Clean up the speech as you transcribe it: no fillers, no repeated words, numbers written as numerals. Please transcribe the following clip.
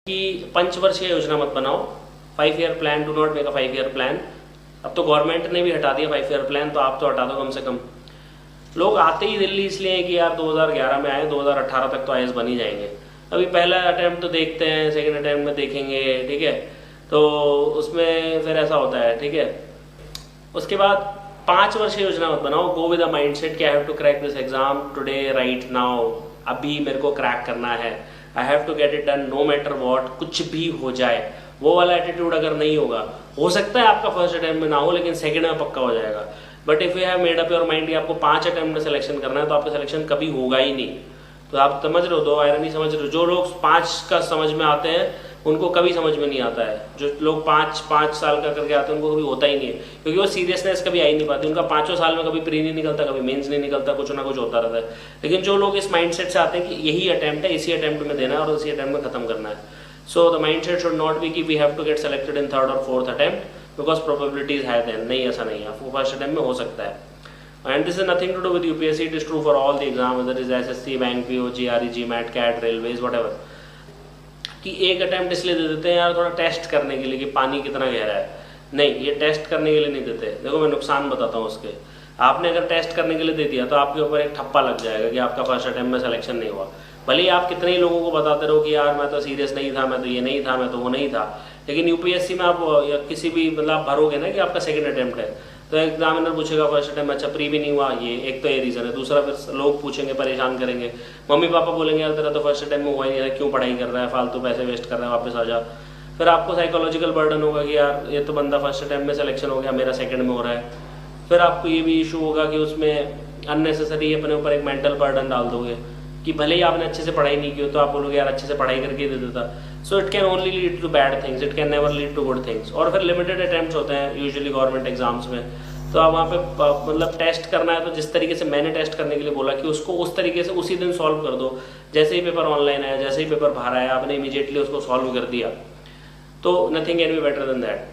कि पंचवर्षीय योजना मत बनाओ, 5 year plan, do not make a 5 year plan. अब तो गवर्नमेंट ने भी हटा दिया 5 ईयर प्लान, तो आप तो हटा दो कम से कम। लोग आते ही दिल्ली इसलिए हैं कि यार 2011 में आए, 2018 तक तो आईएएस बन ही जाएंगे। अभी पहला अटैम्प्ट तो देखते हैं, सेकंड अटैम्प्ट में देखेंगे, ठीक है। तो उसमें फिर ऐसा होता है, ठीक है। उसके बाद 5 वर्षीय योजना मत बनाओ, गो विद अ माइंडसेट कि I have to crack this exam today right now, अभी मेरे को क्रैक करना है, I have to get it done no matter what, कुछ भी हो जाए। वो वाला एटीट्यूड अगर नहीं होगा, हो सकता है आपका फर्स्ट अटेम्प्ट में ना हो लेकिन सेकंड में पक्का हो जाएगा। But if you have made up your mind कि आपको 5 अटेम्प्ट में सिलेक्शन करना है, तो आपका सिलेक्शन कभी होगा ही नहीं। तो आप समझ रहे हो, दो आयरनी समझ रहे हो। जो लोग 5 का समझ में आते हैं उनको कभी समझ में नहीं आता है। जो लोग 5 साल का करके आते हैं उनको कभी होता ही नहीं है, क्योंकि वो सीरियसनेस कभी आ ही नहीं पाती। उनका 5 साल में कभी प्री नहीं निकलता, कभी मेंस नहीं निकलता, कुछ ना कुछ होता रहता है। लेकिन जो लोग इस माइंडसेट से आते हैं कि यही अटेम्प्ट है, इसी अटेम्प्ट में देना है और इसी अटेम्प्ट में खत्म करना है, so the mindset should not be कि we have to get selected in 3rd और 4th अटेम्प्ट बिकॉज प्रोबेबिलिटीज है देन। नहीं, ऐसा नहीं है, आपको फर्स्ट अटेम्प्ट में हो सकता है। And this is nothing to do with UPSC, it is true for all the exams, whether it is SSC, bank, PO, GRE, GMAT, CAT, railways, whatever। कि एक अटेम्प्ट इसलिए दे देते हैं यार थोड़ा टेस्ट करने के लिए कि पानी कितना गहरा है। नहीं, ये टेस्ट करने के लिए नहीं देते। देखो मैं नुकसान बताता हूँ उसके। आपने अगर टेस्ट करने के लिए दे दिया तो आपके ऊपर एक ठप्पा लग जाएगा कि आपका फर्स्ट अटेम्प्ट में सिलेक्शन नहीं हुआ। भले ही आप कितने ही लोगों को बताते रहो कि यार मैं तो सीरियस नहीं था, मैं तो ये नहीं था, मैं तो वो नहीं था, लेकिन यूपीएससी में आप या किसी भी मतलब भरोगे ना कि आपका सेकंड अटेम्प्ट है, तो एग्जामिनर पूछेगा फर्स्ट अटेम्प्ट अच्छा प्री भी नहीं हुआ, ये एक तो ये रीज़न है। दूसरा फिर लोग पूछेंगे, परेशान करेंगे, मम्मी पापा बोलेंगे यार तेरा तो फर्स्ट अटेम्प्ट में हुआ ही नहीं है, क्यों पढ़ाई कर रहा है, फालतू पैसे वेस्ट कर रहा है, वापस आ जा। फिर आपको साइकोलॉजिकल बर्डन होगा कि यार ये तो बंदा फर्स्ट अटेम्प्ट में सिलेक्शन हो गया, मेरा सेकंड में हो रहा है। फिर आपको ये भी इशू होगा कि उसमें अननेसेसरी अपने ऊपर एक मेंटल बर्डन डाल दोगे कि भले ही आपने अच्छे से पढ़ाई नहीं की हो तो आप बोलोगे यार अच्छे से पढ़ाई करके दे देता। So it can only lead to bad things, it can never lead to good things. और फिर लिमिटेड अटेम्प्ट्स होते हैं यूजुअली गवर्नमेंट एग्जाम्स में, तो आप वहाँ पे मतलब टेस्ट करना है तो जिस तरीके से मैंने टेस्ट करने के लिए बोला कि उसको उस तरीके से उसी दिन सॉल्व कर दो। जैसे ही पेपर ऑनलाइन आया, जैसे ही पेपर बाहर आया, आपने इमीडिएटली उसको सॉल्व कर दिया, तो nothing can be better than that.